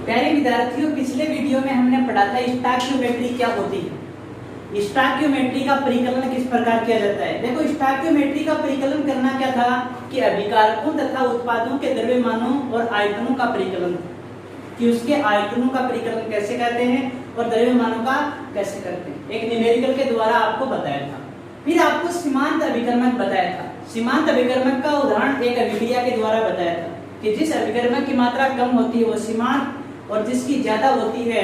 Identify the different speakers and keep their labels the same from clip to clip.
Speaker 1: प्यारे विद्यार्थियों, पिछले वीडियो में हमने पढ़ा था स्टोइकियोमेट्री क्या होती है। स्टोइकियोमेट्री का परिकलन किस प्रकार किया जाता है। देखो, स्टोइकियोमेट्री का परिकलन करना क्या था कि अभिकारकों तथा उत्पादों के द्रव्यमानों और आयतनों का परिकलन, कि उसके आयतनों का परिकलन कैसे करते हैं और द्रव्यमानों का कैसे करते हैं, एक न्यूमेरिकल के द्वारा आपको बताया था। फिर आपको सीमांत अभिकर्मक बताया था। सीमांत अभिकर्मक का उदाहरण एक अभिक्रिया के द्वारा बताया था कि जिस अभिकर्मक की मात्रा कम होती है वो सीमांत, और जिसकी ज्यादा होती है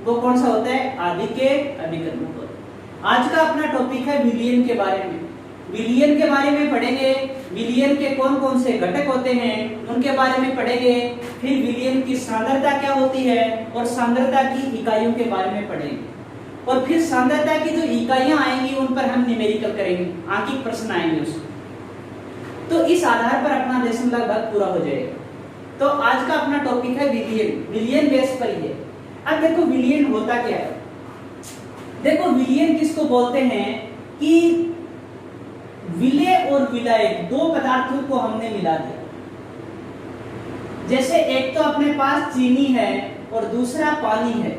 Speaker 1: वो कौन सा होता है, आदिके अभिकर्मक होता है। आज का अपना टॉपिक है विलयन के बारे में। विलयन के बारे में पढ़ेंगे, विलयन के कौन कौन से घटक होते हैं उनके बारे में पढ़ेंगे। फिर विलयन की सांद्रता क्या होती है और सांद्रता की इकाइयों के बारे में पढ़ेंगे, और फिर सांद्रता की जो इकाइयां आएंगी उन पर हम न्यूमेरिकल करेंगे, आंकिक प्रश्न आएंगे उसमें। तो इस आधार पर अपना लेसन लगभग पूरा हो जाएगा। तो आज का अपना टॉपिक है विलयन। विलयन बेस पर ही है। अब देखो विलयन होता क्या है। देखो विलयन किसको बोलते हैं कि विलय और विलायक दो पदार्थों को हमने मिला दिया। जैसे एक तो अपने पास चीनी है और दूसरा पानी है।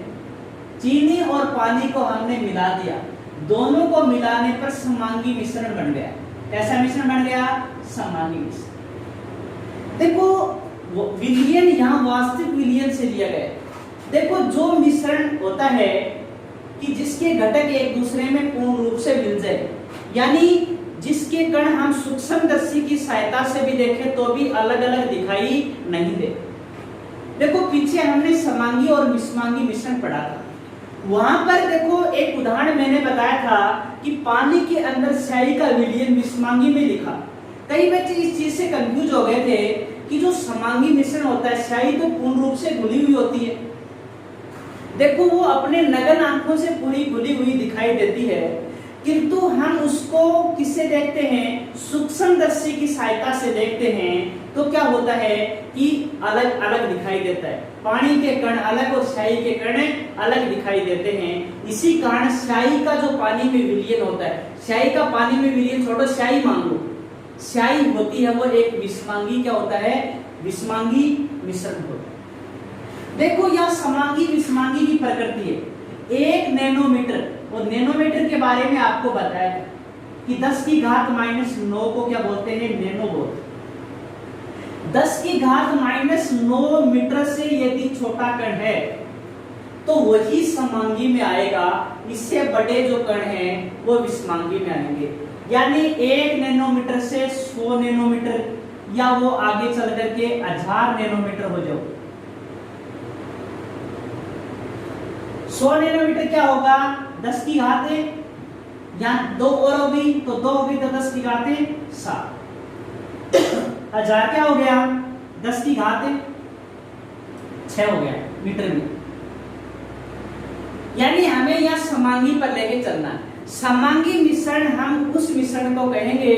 Speaker 1: चीनी और पानी को हमने मिला दिया, दोनों को मिलाने पर समांगी मिश्रण बन गया। कैसा मिश्रण बन गया, समांगी मिश्रण। देखो विलयन यहाँ वास्तविक विलयन से लिया गया। देखो जो मिश्रण होता है कि जिसके घटक एक दूसरे में पूर्ण रूप से मिल जाए, यानी जिसके कण हम सूक्ष्मदर्शी की सहायता से भी देखें तो भी अलग अलग दिखाई नहीं दे। देखो पीछे हमने समांगी और विषमांगी मिश्रण पढ़ा था। वहां पर देखो एक उदाहरण मैंने बताया था कि पानी के अंदर स्याही का विलयन विषमांगी में लिखा। कई बच्चे इस चीज से कंफ्यूज हो गए थे कि जो समांगी मिश्रण होता है, स्याही तो पूर्ण रूप से घुली हुई होती है। देखो वो अपने नग्न आंखों से पूरी घुली हुई दिखाई देती है, किंतु हम उसको किससे देखते हैं, सूक्ष्मदर्शी की सहायता से देखते हैं तो क्या होता है कि अलग अलग दिखाई देता है। पानी के कण अलग और स्याही के कण अलग दिखाई देते हैं। इसी कारण स्याही का जो पानी में विलयन होता है, स्याही का पानी में विलयन छोड़ो, स्याही मान लो, स्याही होती है वो एक विषमांगी क्या होता है, विषमांगी मिश्रण होता है। देखो यह समांगी विषमांगी की प्रकृति है। 1 नैनोमीटर, और नैनोमीटर के बारे में आपको बताया था कि 10 की घात -9 को क्या बोलते हैं, नैनो बोलते हैं। 10 की घात -9 मीटर से यदि छोटा कण है तो वही समांगी में आएगा, इससे बड़े जो कण हैं वो विषमांगी में आएंगे। यानी 1 नैनोमीटर से 100 नैनोमीटर, या वो आगे चल करके 1000 नैनोमीटर हो जाओ। 100 नैनोमीटर क्या होगा, 10 की घात है, यहाँ 2 और होगी तो 2 होगी तो 10 की घात है 7। 1000 क्या हो गया, 10 की घात है 6 हो गया मीटर में। यानी हमें यहाँ समांगी पर लेके चलना है। समांगी मिश्रण हम उस मिश्रण को कहेंगे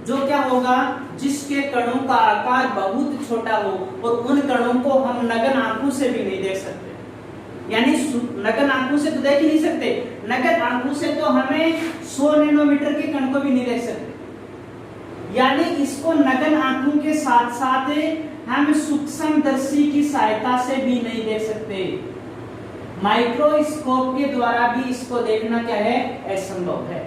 Speaker 1: जो क्या होगा, जिसके कणों का आकार बहुत छोटा हो और उन कणों को हम नग्न आंखों से भी नहीं देख सकते। यानी नग्न आंखों से तो देख ही नहीं सकते, नग्न आंखों से तो हमें 100 नैनोमीटर के कण को भी नहीं देख सकते। यानी इसको नग्न आंखों के साथ साथ हम सूक्ष्मदर्शी की सहायता से भी नहीं देख सकते। माइक्रोस्कोप के द्वारा भी इसको देखना क्या है, असंभव है।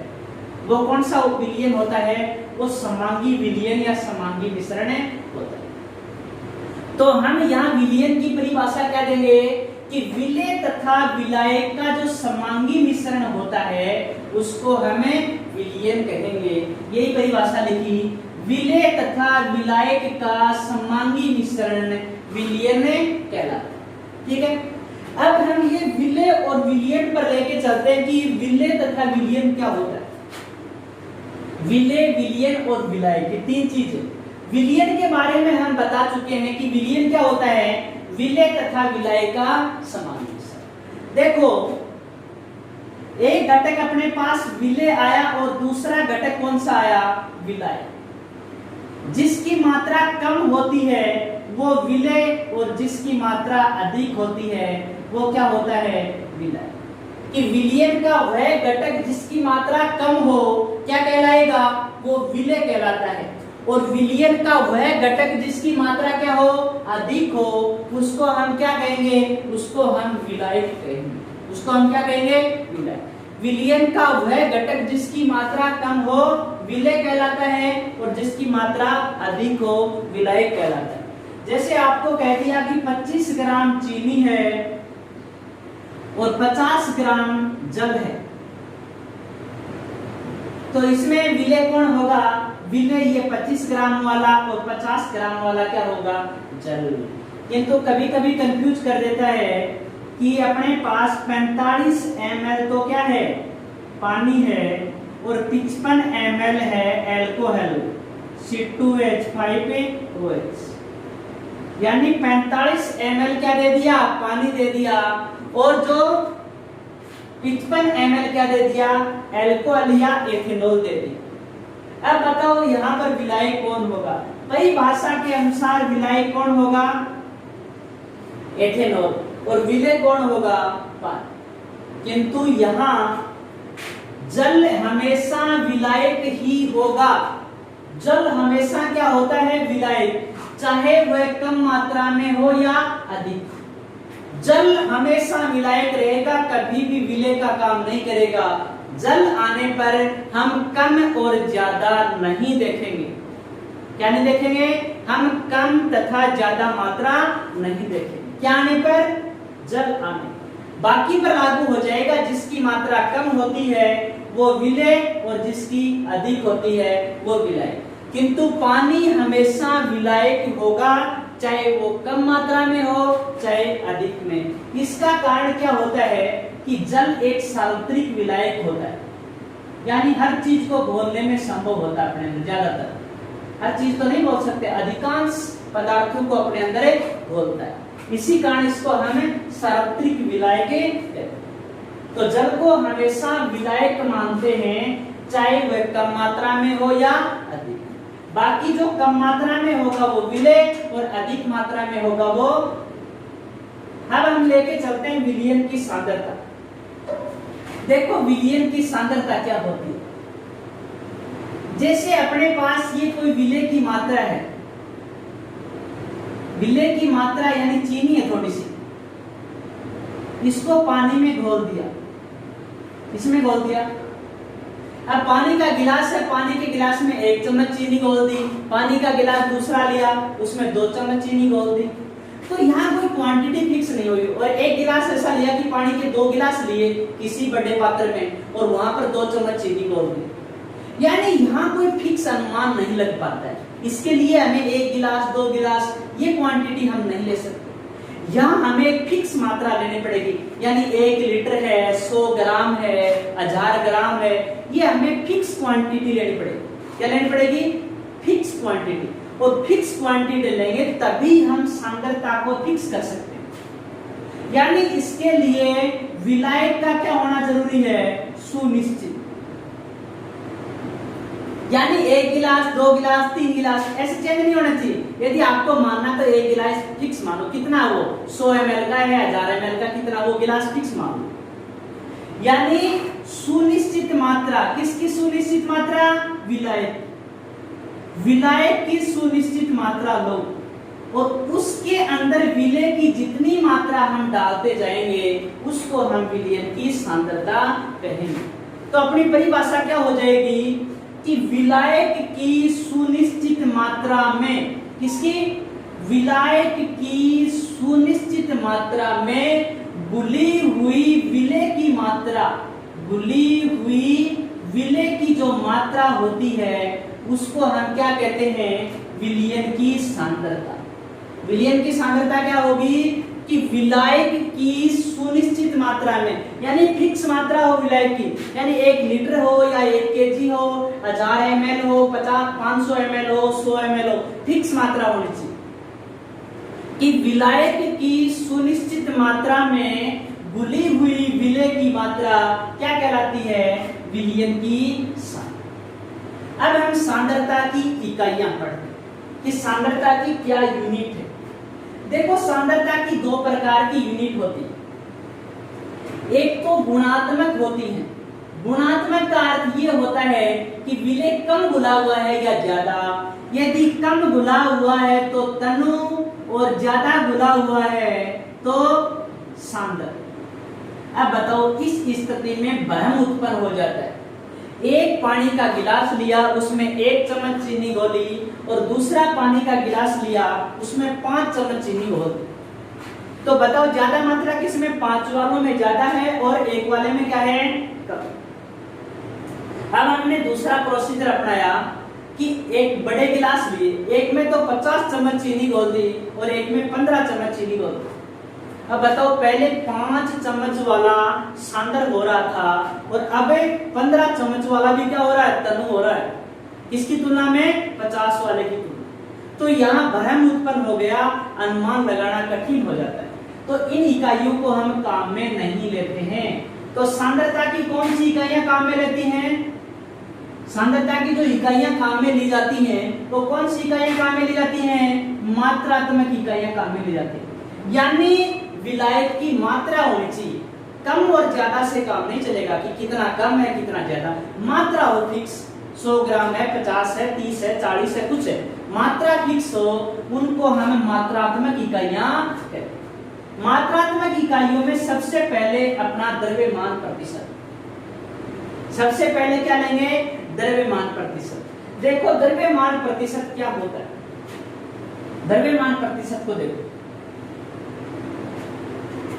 Speaker 1: वो कौन सा विलयन होता है, वो समांगी विलयन या समांगी मिश्रण होता है। तो हम यहाँ विलयन की परिभाषा क्या देंगे कि विलय तथा विलायक का जो समांगी मिश्रण होता है उसको हमें विलयन कहेंगे। यही परिभाषा लिखी, विलय तथा विलायक का समांगी मिश्रण विलयन कहलाता है। ठीक है, अब हम ये विलय और विलयन पर लेके चलते हैं कि विलय तथा विलयन क्या होता है। विलय, विलयन और विलायक, ये 3 चीजें। विलयन के बारे में हम बता चुके हैं कि विलयन क्या होता है, विलय तथा विलाय का समांगी मिश्रण। देखो एक घटक अपने पास विलय आया और दूसरा घटक कौन सा आया, विलाय। जिसकी मात्रा कम होती है वो विलय और जिसकी मात्रा अधिक होती है वो क्या होता है, विलय। कि विलयन का वह घटक जिसकी मात्रा कम हो क्या कहलाएगा, वो विलय कहलाता है। और विलयन का वह घटक जिसकी मात्रा क्या हो, अधिक हो, उसको हम क्या कहेंगे, उसको हम विलायक कहेंगे। उसको हम क्या कहेंगे, विलायक। विलयन का वह घटक जिसकी मात्रा कम हो विलेय कहलाता है, और जिसकी मात्रा अधिक हो विलायक कहलाता है। जैसे आपको कह दिया कि 25 ग्राम चीनी है और 50 ग्राम जल है, तो इसमें विलेय कौन होगा, विलेय ये 25 ग्राम वाला और 50 ग्राम वाला क्या होगा, जल। किंतु कभी कभी कंफ्यूज कर देता है कि अपने पास 45 ml तो क्या है, पानी है, और 55 ml है एल्कोहल C2H5OH, यानी 45 ml क्या दे दिया, पानी दे दिया, और जो 55 ml क्या दे दिया, एल्कोहल या एथेनॉल दे दिया। अब बताओ यहाँ पर विलायक कौन होगा, परिभाषा के अनुसार विलायक कौन होगा, एथेनॉल, और विलेय कौन होगा, पानी। किंतु यहाँ जल हमेशा विलायक ही होगा। जल हमेशा क्या होता है, विलायक, चाहे वह कम मात्रा में हो या अधिक। जल हमेशा विलायक रहेगा, कभी भी विलेय का काम नहीं करेगा। जल आने पर हम कम और ज्यादा नहीं देखेंगे। क्या नहीं देखेंगे, हम कम तथा ज्यादा मात्रा नहीं देखेंगे। क्या आने पर, जल आने। बाकी पर लागू हो जाएगा, जिसकी मात्रा कम होती है वो विलेय, और जिसकी अधिक होती है वो विलायक। किंतु पानी हमेशा विलायक होगा, चाहे वो कम मात्रा में हो चाहे अधिक में। इसका कारण क्या होता है कि जल एक सार्वत्रिक विलायक होता है, यानी हर चीज को घोलने में संभव होता है अपने अंदर। ज्यादातर हर चीज तो नहीं बोल सकते, अधिकांश पदार्थों को अपने अंदर घोलता है। इसी कारण इसको हम सार्वत्रिक विलायक कहते हैं। तो जल को हमेशा विलायक मानते हैं, चाहे वह कम मात्रा में हो या अधिक। बाकी जो कम मात्रा में होगा वो विलेय, और अधिक मात्रा में होगा वो। अब हम लेके चलते हैं विलयन की सांद्रता। देखो विलयन की सांद्रता क्या होती है। जैसे अपने पास ये कोई विलेय की मात्रा है, विलेय की मात्रा यानी चीनी है थोड़ी सी, इसको पानी में घोल दिया, इसमें घोल दिया। अब पानी का गिलास है, पानी के गिलास में 1 चम्मच चीनी घोल दी, पानी का गिलास दूसरा लिया, उसमें 2 चम्मच चीनी घोल दी। तो यहाँ कोई क्वांटिटी फिक्स नहीं हुई। और एक गिलास ऐसा लिया कि पानी के 2 गिलास लिए किसी बड़े पात्र में, और वहां पर 2 चम्मच चीनी घोल दी, यानी यहाँ कोई फिक्स अनुमान नहीं लग पाता है। इसके लिए हमें 1 गिलास 2 गिलास ये क्वांटिटी हम नहीं ले सकते। यहाँ हमें एक फिक्स मात्रा लेनी पड़ेगी, यानी 1 लीटर है, 100 ग्राम है, 1000 ग्राम है, ये हमें फिक्स क्वांटिटी लेनी पड़ेगी। क्या लेनी पड़ेगी, फिक्स क्वांटिटी। और फिक्स क्वांटिटी लेंगे तभी हम सांद्रता को फिक्स कर सकते हैं। यानी इसके लिए विलायक का क्या होना जरूरी है, सुनिश्चित। यानी 1 गिलास 2 गिलास 3 गिलास ऐसे चेंज नहीं होना चाहिए। यदि आपको मानना तो 1 गिलास फिक्स मानो, कितना वो 100 ml का है, 1000 ml का, कितना वो गिलास फिक्स मानो। यानी सुनिश्चित मात्रा, किसकी सुनिश्चित मात्रा, विलायक। विलायक की सुनिश्चित मात्रा लो, और उसके अंदर विलेय की जितनी मात्रा हम डालते जाएंगे उसको हम विलयन की सांद्रता कहेंगे। तो अपनी परिभाषा क्या हो जाएगी कि विलायक की सुनिश्चित मात्रा में, किसकी, विलायक की सुनिश्चित मात्रा में घुली हुई विलेय की मात्रा, घुली हुई विलेय की जो मात्रा होती है उसको हम क्या कहते हैं, विलयन की सांद्रता। विलयन की सांद्रता क्या होगी कि विलायक की सुनिश्चित मात्रा में, यानी फिक्स मात्रा हो विलायक की, यानी 1 लीटर हो या 1 केजी हो, 1000 ml हो, 500 ml हो, 100 ml हो, फिक्स मात्रा होनी चाहिए। कि विलायक की सुनिश्चित मात्रा में घुली हुई विलेय की मात्रा क्या कहलाती है, विलयन की सांद्रता। अब हम सांद्रता की इकाइयां पढ़ते हैं कि सांद्रता की क्या यूनिट है। देखो सांद्रता की 2 प्रकार की यूनिट होती है। एक तो गुणात्मक होती है, गुणात्मक का अर्थ ये होता है कि विलेय कम घुला हुआ है या ज्यादा। यदि कम घुला हुआ है तो तनु और ज्यादा घुला हुआ है तो सांद्र। अब बताओ, इस स्थिति में भ्रम उत्पन्न हो जाता है। एक पानी का गिलास लिया, उसमें 1 चम्मच चीनी घोली, और दूसरा पानी का गिलास लिया, उसमें 5 चम्मच चीनी घोली। तो बताओ ज्यादा मात्रा किसमें? 5 वालों में ज्यादा है और 1 वाले में क्या है? कम। अब हमने दूसरा प्रोसीजर अपनाया कि एक बड़े गिलास लिए, एक में तो 50 चम्मच चीनी घोल दी और एक में 15 चम्मच चीनी घोल दी। अब बताओ, पहले 5 चम्मच वाला सांद्र हो रहा था और अब 15 चम्मच वाला भी क्या हो रहा है? तनु हो रहा है। किसकी तुलना में? 50 वाले की तुलना। तो यहाँ भ्रम उत्पन्न हो गया, अनुमान लगाना कठिन हो जाता है। तो इन इकाइयों को हम काम में नहीं लेते हैं। तो सांद्रता की कौन सी इकाइयां काम में लेती हैं? सांद्रता की जो इकाइयां काम में ली जाती हैं, तो कौन सी इकाइयां काम में ली जाती हैं? मात्रात्मक इकाइयां काम में ली जाती हैं। यानी विलायक की मात्रा होनी चाहिए, कम और ज्यादा से काम नहीं चलेगा कि कितना कम है कितना ज्यादा। मात्रा हो फिक्स, 100 ग्राम है, 50 है, 30 है, 40 है, कुछ है, मात्रा फिक्स हो, उनको हम मात्रात्मक इकाइयां कहते हैं। मात्रात्मक इकाइयों में सबसे पहले अपना द्रव्यमान प्रतिशत। सबसे पहले क्या लेंगे? द्रव्यमान प्रतिशत। देखो द्रव्यमान प्रतिशत क्या होता है। द्रव्यमान प्रतिशत को देखो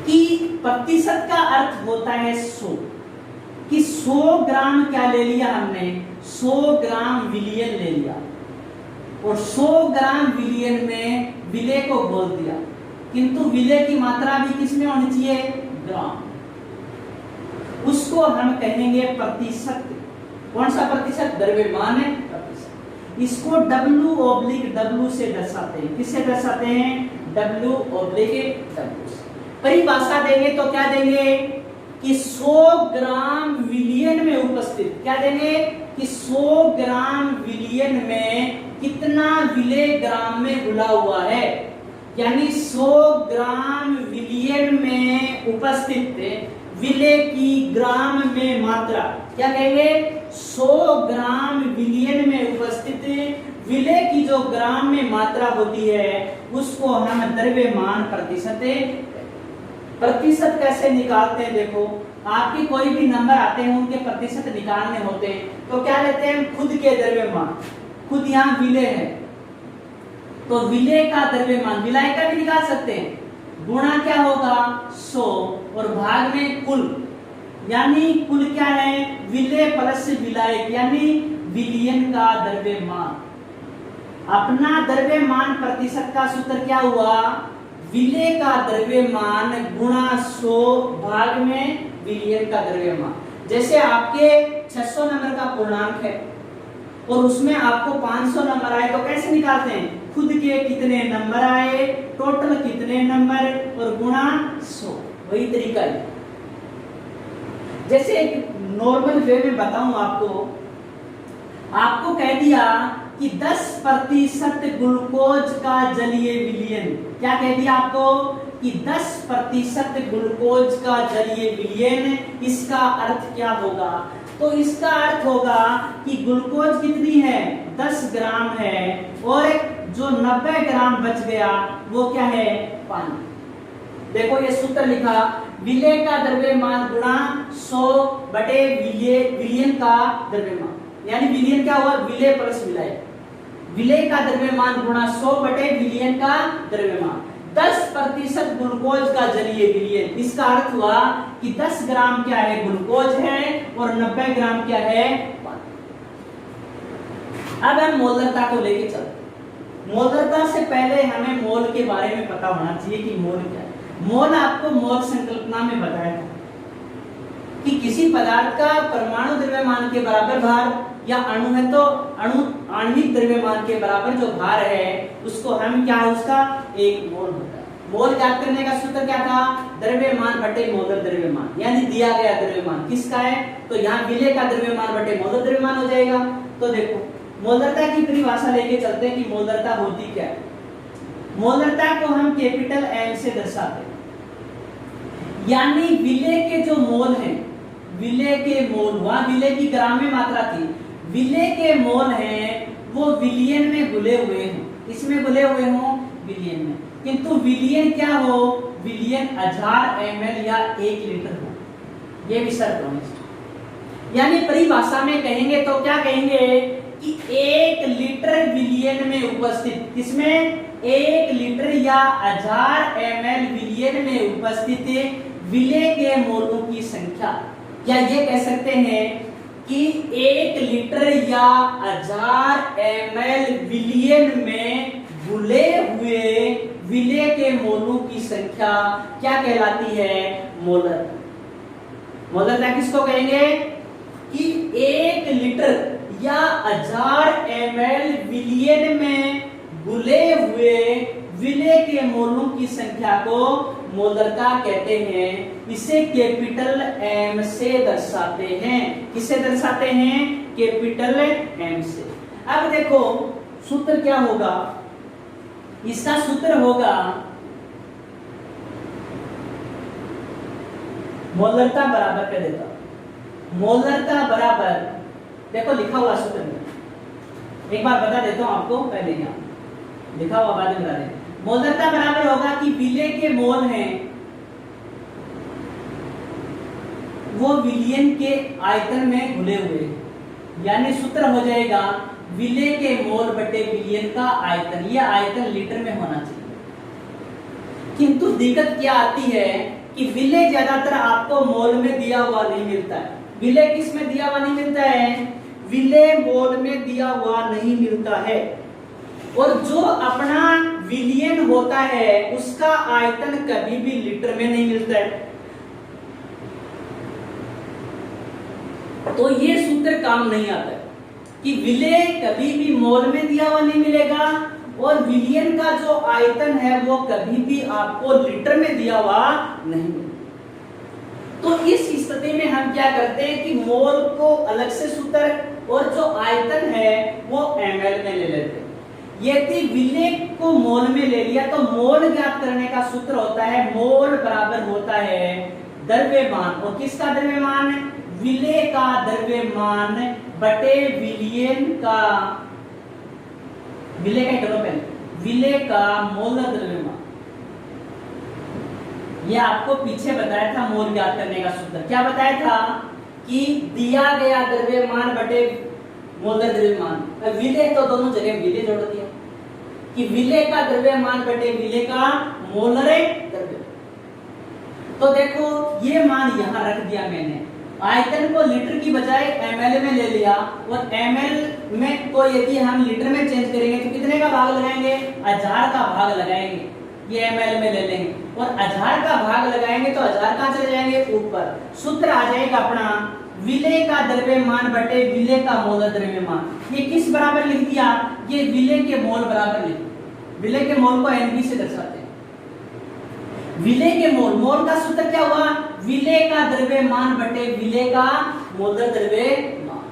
Speaker 1: कि प्रतिशत का अर्थ होता है 100, कि 100 ग्राम क्या ले लिया हमने? 100 ग्राम विलयन ले लिया और 100 ग्राम विलयन में विलेय को घोल दिया, किंतु विलेय की मात्रा भी किसमें होनी चाहिए? ग्राम। उसको हम कहेंगे प्रतिशत। कौन सा प्रतिशत? द्रव्यमान प्रतिशत। इसको W/W से दर्शाते हैं। किससे दर्शाते हैं? W/W से। परिभाषा देंगे तो क्या देंगे कि 100 ग्राम विलयन में उपस्थित, क्या देंगे कि 100 ग्राम विलयन में कितना विलेय ग्राम में घुला हुआ है। यानी 100 ग्राम विलयन में उपस्थित विलेय की ग्राम में मात्रा, क्या कहेंगे? 100 ग्राम विलयन में उपस्थित विलेय की जो ग्राम में मात्रा होती है उसको हम द्रव्यमान प्रतिशत। प्रतिशत कैसे निकालते हैं? देखो, आपके कोई भी नंबर आते हैं, उनके प्रतिशत निकालने होते हैं तो क्या लेते हैं? खुद के द्रव्यमान। खुद यहाँ विलेय है तो विलेय का द्रव्यमान, विलायक का भी निकाल सकते हैं, गुणा क्या होगा? 100 और भाग में कुल, यानी कुल क्या है? विलेय प्लस विलायक, यानी विलयन का द्रव्यमान। अपना द्रव्यमान प्रतिशत का सूत्र क्या हुआ? विलेय का द्रव्यमान गुणा 100 भाग में विलयन का द्रव्यमान। जैसे आपके 600 नंबर का पूर्णांक है और उसमें आपको 500 नंबर आए तो कैसे निकालते हैं? खुद के कितने नंबर आए, टोटल कितने नंबर और गुणा 100। वही तरीका है। जैसे एक नॉर्मल वे में बताऊं आपको कह दिया कि 10% ग्लूकोज का जलीय विलयन, क्या कह दिया आपको कि 10% ग्लूकोज का जलीय विलयन, इसका अर्थ क्या होगा? तो इसका अर्थ होगा कि ग्लूकोज कितनी है? 10 ग्राम है और जो 90 ग्राम बच गया वो क्या है? पानी। देखो ये सूत्र लिखा, विलेय का द्रव्यमान गुणा 100 बटे विलयन का द्रव्यमान, यानी विलयन क्या हुआ? विलेय प्लस विलायक। विलेय का द्रव्यमान गुणा 100 बटे विलयन का द्रव्यमान। 10% ग्लूकोज का जलीय विलयन, इसका अर्थ हुआ कि 10 ग्राम क्या है? ग्लूकोज है और 90 ग्राम क्या है? पानी। अब हम मोलरता को लेके चलते। मोलरता से पहले हमें मोल के बारे में पता होना चाहिए कि मोल क्या है। मोल आपको मोल संकल्पना में बताया था कि किसी पदार्थ का परमाणु द्रव्यमान के बराबर भार, या अणु है तो आणविक द्रव्यमान के बराबर जो भार है उसको हम क्या, उसका एक मोल होता है। मोल ज्ञात करने का सूत्र क्या था? द्रव्यमान बटे मोलर द्रव्यमान, यानी दिया गया द्रव्यमान किसका है? तो यहाँ विलेय का द्रव्यमान बटे मोलर द्रव्यमान हो जाएगा। तो देखो मोलरता की परिभाषा लेके चलते हैं कि मोलरता होती क्या है। मोलरता को हम कैपिटल M से दर्शाते हैं, यानी विलेय के जो मोल हैं विलय के मोल, वहां विलय की ग्राम में मात्रा थी, विलय के मोल हैं वो विलियन में घुले हुए हैं, इसमें घुले हुए हों विलियन में, किंतु विलियन क्या हो, विलियन 1000 ml या 1 लीटर हो, ये भी शर्त होनी चाहिए। यानी परिभाषा में कहेंगे तो क्या कहेंगे कि 1 लीटर विलियन में उपस्थित, किसमें 1 लीटर या 1000 ml विलियन में उपस्थित विलय के मोलों की संख्या, या ये कह सकते हैं कि 1 लीटर या 1000 ml विलियन में घुले हुए विलय के मोलों की संख्या क्या कहलाती है, मोलर। मोलरता किसको कहेंगे कि 1 लीटर या 1000 ml विलियन में घुले हुए विलय के मोलों की संख्या को मोलरता कहते हैं। इसे कैपिटल एम से दर्शाते हैं, किससे दर्शाते हैं, कैपिटल एम से। अब देखो सूत्र क्या होगा, इसका सूत्र होगा मोलरता बराबर कर देता, मोलरता बराबर, देखो लिखा हुआ सूत्र में, एक बार बता देता हूं आपको, पहले यहाँ लिखा हुआ बाद में बता दें। मोलरता बराबर होगा कि विलय के मोल हैं वो विलियन के आयतन में घुले हुए, यानी सूत्र हो जाएगा विलय के मोल बटे विलियन का आयतन, ये आयतन लीटर में होना चाहिए। किंतु दिक्कत क्या आती है कि विलय ज्यादातर आपको मोल में दिया हुआ नहीं मिलता है। विलय किस में दिया हुआ नहीं मिलता है, विलय मोल में दिया हुआ नहीं मिलता है, और जो अपना विलियन होता है उसका आयतन कभी भी लीटर में नहीं मिलता है। तो ये सूत्र काम नहीं आता है कि विलय कभी भी मोल में दिया हुआ नहीं मिलेगा, और विलियन का जो आयतन है वो कभी भी आपको लीटर में दिया हुआ नहीं मिलेगा। तो इस स्थिति में हम क्या करते हैं कि मोल को अलग से सूत्र और जो आयतन है वो ml में ले लेते हैं। यदि विलय को मोल में ले लिया तो मोल ज्ञात करने का सूत्र होता है, मोल बराबर होता है द्रव्यमान, और किसका द्रव्यमान, विलय का द्रव्यमान बटे विलियन का, विलय का करो पहले, विलय का मोलर द्रव्यमान। ये आपको पीछे बताया था मोल ज्ञात करने का सूत्र, क्या बताया था कि दिया गया द्रव्यमान बटे मोलर द्रव्यमान, विलय तो दोनों जगह विलय जोड़ दिया कि विलय का द्रव्यमान बटे विलय का मोलर द्रव्यमान। तो देखो ये मान यहां रख दिया मैंने, आयतन को लीटर की बजाय ml में ले लिया, और ml में को यदि हम लीटर में चेंज करेंगे तो कितने का भाग लगाएंगे, 1000 का भाग लगाएंगे, ये ml में ले लेंगे, और 1000 का भाग लगाएंगे तो 1000 कहां चले जाएंगे, ऊपर। सूत्र आ जाएगा अपना विलय का द्रव्यमान बटे विलय का मोलर द्रव्यमान। ये किस बराबर लिख दिया, ये विलय के मोल बराबर लिख, विलय के मोल को NB से दर्शाते हैं। विलय के मोल, मोल का सूत्र क्या हुआ, विलय का द्रव्यमान बटे विलय का मोलर द्रव्यमान,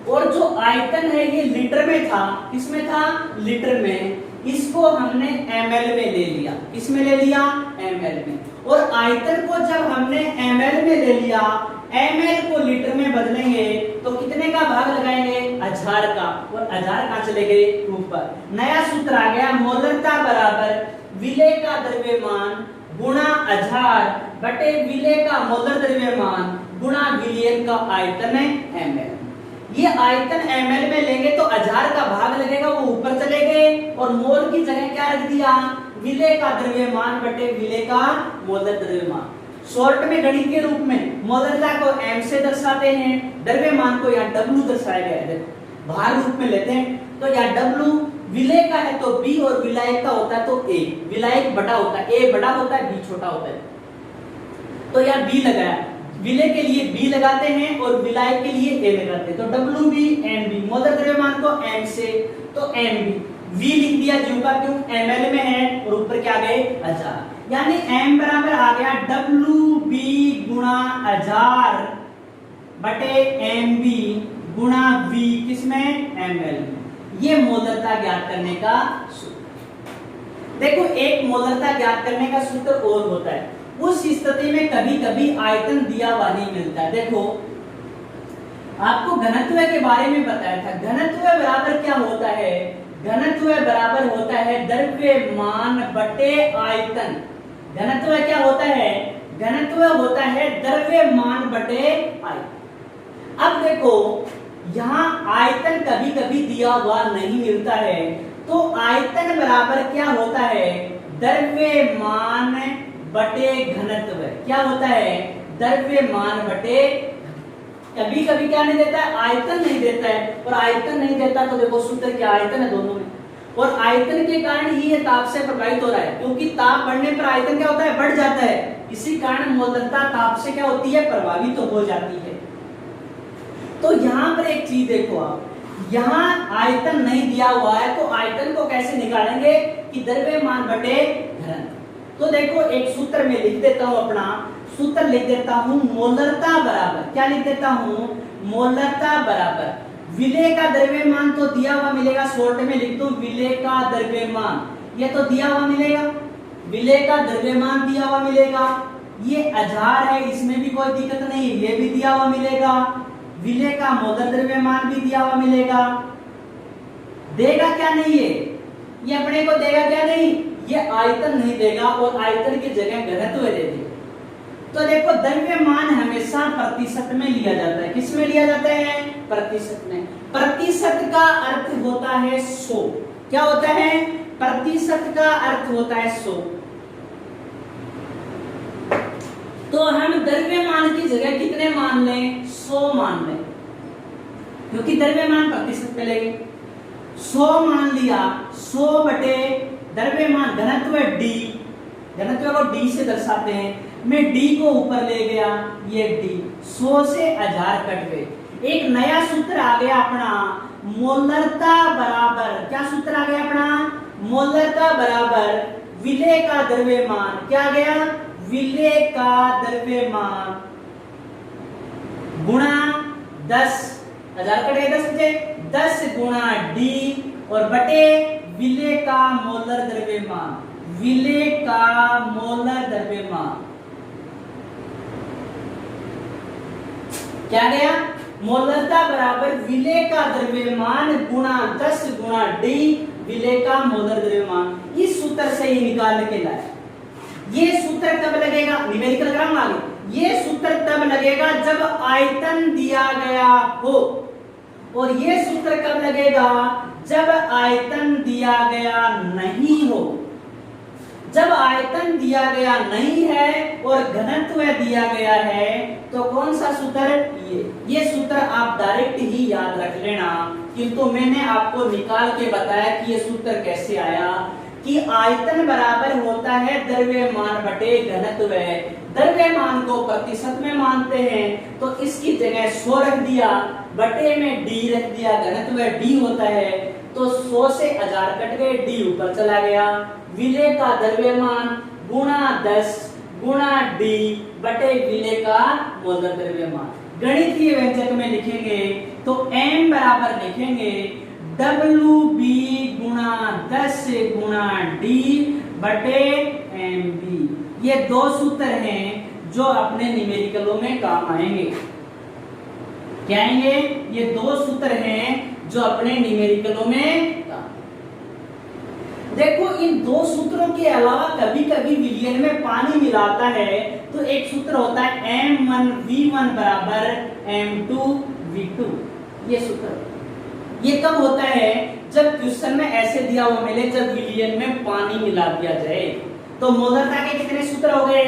Speaker 1: और जो आयतन है ये लीटर में था, किसमें था, लीटर में, इसको हमने ml में ले लिया, किसमें ले लिया, ml में, और आयतन को जब हमने ml में ले लिया, ml को लीटर में बदलेंगे तो कितने का भाग लगाएंगे, 1000 का, और 1000 कहां चले गए, ऊपर। नया सूत्र आ गया, मोलरता बराबर विलय का द्रव्यमान गुणा 1000 बटे विलय का मोलर द्रव्यमान गुणा विलियन का आयतन ml। ये आयतन ml में लेंगे तो 1000 का भाग लगेगा, वो ऊपर चले गए, और मोल की जगह क्या रख दिया, विलय का द्रव्यमान बटे विलय का मोलर द्रव्यमान। शॉर्ट में गणित के रूप में मोलरता को m से दर्शाते हैं, द्रव्यमान को यहाँ w दर्शाया गया है, भार रूप में लेते हैं तो यहाँ w विलय का है तो b, और विलायक का होता है तो a, विलायक बड़ा होता है, a बड़ा होता है, b छोटा होता है, तो यहाँ b लगाया, विलय के लिए b लगाते हैं और विलायक के लिए a लगाते हैं, तो WB NB, मोलर द्रव्यमान को m से तो NB, v लिख दिया क्यों का, क्यों ml में है, और ऊपर क्या गए 1000, यानी m बराबर आ गया WB गुणा 1000 बटे MB गुणा v, किसमें, ml में। ये मोलरता ज्ञात करने का सूत्र। देखो एक मोलरता ज्ञात करने का सूत्र और होता है, उस स्थिति में कभी कभी आयतन दिया हुआ नहीं मिलता है। देखो आपको घनत्व के बारे में बताया था। घनत्व बराबर क्या होता है? घनत्व बराबर होता है द्रव्यमान बटे आयतन। घनत्व क्या होता है? घनत्व होता है द्रव्यमान बटे आयतन। अब देखो यहाँ आयतन कभी कभी दिया हुआ नहीं मिलता है, तो आयतन बराबर क्या होता है? द्रव्यमान बटे घनत्व। क्या होता है? द्रव्यमान बटे। कभी कभी क्या नहीं देता है? आयतन नहीं देता है, और आयतन नहीं देता तो देखो सूत्र क्या, आयतन है दोनों में, और आयतन के कारण ही ये ताप से प्रभावित हो रहा है, क्योंकि ताप बढ़ने पर आयतन क्या होता है? बढ़ जाता है। इसी कारण मोलरता ताप से क्या होती है? प्रभावित तो हो जाती है। तो यहाँ पर एक चीज देखो आप, यहाँ आयतन नहीं दिया हुआ है, तो आयतन को कैसे निकालेंगे? कि द्रव्यमान बटे घनत्व। तो देखो एक सूत्र में लिख देता हूं, अपना सूत्र लिख देता हूं, मोलरता बराबर, क्या लिख देता हूं? मोलरता बराबर विलेय का द्रव्यमान तो दिया हुआ मिलेगा, शॉर्ट में लिख दो विलेय का द्रव्यमान, ये तो दिया हुआ मिलेगा, विलेय का द्रव्यमान दिया हुआ मिलेगा। ये 1000 है, इसमें भी कोई दिक्कत नहीं है, ये भी दिया हुआ मिलेगा। विलेय का मोलर द्रव्यमान भी दिया हुआ मिलेगा। देगा क्या नहीं ये अपने को देगा क्या नहीं? ये आयतन नहीं देगा, और आयतन की जगह घनत्व दे देगा। तो देखो द्रव्यमान हमेशा प्रतिशत में लिया जाता है। किस में लिया जाता है? प्रतिशत में। प्रतिशत का अर्थ होता है 100। क्या होता है? प्रतिशत का अर्थ होता है 100। तो हम द्रव्यमान की जगह कितने मान लें? 100 मान लें, क्योंकि द्रव्यमान प्रतिशत में लेंगे। 100 मान लिया, 100 बटे द्रव्यमान घनत्व d, घनत्व को d से दर्शाते हैं। मैं d को ऊपर ले गया, ये d 100 से 1000 कट गए। एक नया सूत्र आ गया अपना, मोलरता बराबर, क्या सूत्र आ गया अपना? मोलरता बराबर विलेय का द्रव्यमान। क्या आ गया? विलेय का द्रव्यमान गुणा 10, 1000 कट गए 10 बचे, 10 गुणा d और बटे विलेय का मोलर द्रव्यमान, विलेय का मोलर द्रव्यमान। क्या गया? मोलरता बराबर विलेय का द्रव्यमान गुणा 10 गुणा d विलेय का मोलर द्रव्यमान। इस सूत्र से ही निकाल के लाया। ये सूत्र तब लगेगा, न्यूमेरिकल कराऊंगा आगे, ये सूत्र तब लगेगा जब आयतन दिया गया हो, और ये सूत्र कब लगेगा? जब आयतन दिया गया नहीं हो। जब आयतन दिया गया नहीं है और घनत्व दिया गया है, तो कौन सा सूत्र? ये सूत्र आप डायरेक्ट ही याद रख लेना, किंतु मैंने आपको निकाल के बताया कि ये सूत्र कैसे आया। कि आयतन बराबर होता है द्रव्यमान बटे घनत्व। द्रव्यमान को प्रतिशत में मानते हैं, तो इसकी जगह 100 रख दिया, बटे में d रख दिया, घनत्व d होता है, तो 100 से 1000 कट गए, d ऊपर चला गया। विलेय का द्रव्यमान गुणा 10 गुणा d बटे विलेय का मोलर द्रव्यमान। गणितीय व्यंजक में लिखेंगे तो m बराबर लिखेंगे WB गुणा 10 गुणा d बटे MB। ये दो सूत्र हैं जो अपने न्यूमेरिकलों में काम आएंगे। क्या आएंगे? ये दो सूत्र हैं जो अपने न्यूमेरिकलों में काम। देखो इन दो सूत्रों के अलावा कभी कभी विलयन में पानी मिलाता है, तो एक सूत्र होता है M1V1 बराबर M2V2। ये सूत्र ये कब होता है? जब क्वेश्चन में ऐसे दिया हुआ मिले, जब विलयन में पानी मिला दिया जाए। तो मोलरता के कितने सूत्र हो गए?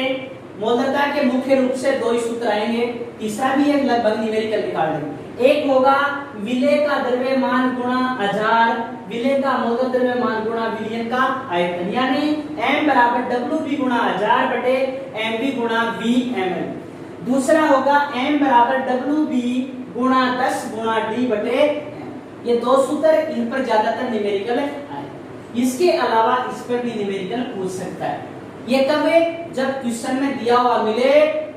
Speaker 1: मोलरता के मुख्य रूप से 2 ही सूत्र आएंगे, तीसरा भी एक लगभग न्यूमेरिकल निकाल लेंगे। एक होगा विलेय का द्रव्यमान गुणा 1000, विलेय का मोलर द्रव्यमान गुणा विलयन का आयतन, यानी m बराबर WB गुणा 1000 बटे MB गुणा VML। दूसरा होगा m बराबर WB गुणा 10 गुणा d बटे। ये दो सूत्र, इन पर ज्यादातर न्यूमेरिकल आए। इसके अलावा इस पर भी न्यूमेरिकल पूछ सकता है। ये कब है? जब क्वेश्चन में दिया हुआ मिले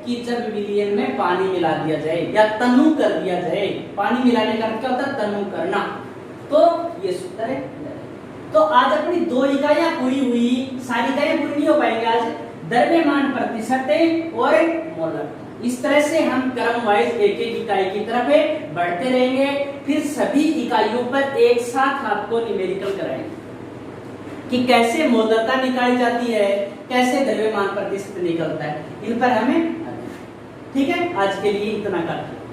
Speaker 1: कि जब विलयन में पानी मिला दिया जाए या तनु कर दिया जाए। पानी मिलाने का क्या होता है? तनु करना। तो ये सूत्र है। तो आज अपनी 2 इकाइयां पूरी हुई, सारी इकाइयां पूरी नहीं हो पाएंगे आज। द्रव्यमान प्रतिशत और मोलर। इस तरह से हम क्रम वाइज एक एक इकाई की तरफ बढ़ते रहेंगे, फिर सभी इकाइयों पर एक साथ आपको न्यूमेरिकल कराएंगे कि कैसे मोलरता निकाली जाती है, कैसे द्रव्यमान प्रतिशत निकलता है, इन पर हमें। ठीक है, आज के लिए इतना काफी।